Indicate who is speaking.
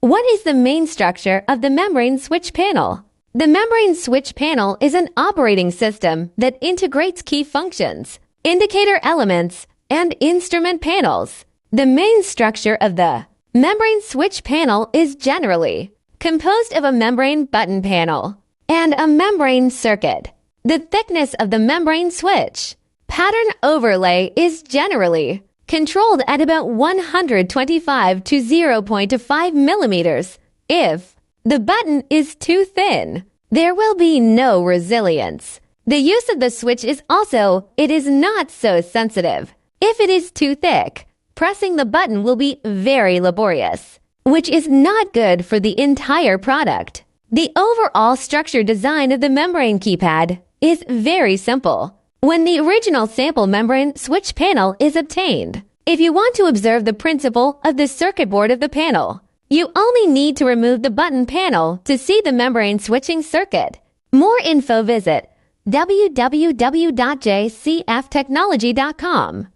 Speaker 1: What is the main structure of the membrane switch panel? The membrane switch panel is an operating system that integrates key functions, indicator elements, and instrument panels. The main structure of the membrane switch panel is generally composed of a membrane button panel and a membrane circuit. The thickness of the membrane switch pattern overlay is generally controlled at about 125 to 0.5 millimeters. If the button is too thin, there will be no resilience. The use of the switch is not so sensitive. If it is too thick, pressing the button will be very laborious, which is not good for the entire product. The overall structure design of the membrane keypad is very simple. When the original sample membrane switch panel is obtained, if you want to observe the principle of the circuit board of the panel, you only need to remove the button panel to see the membrane switching circuit. More info visit www.jcftechnology.com.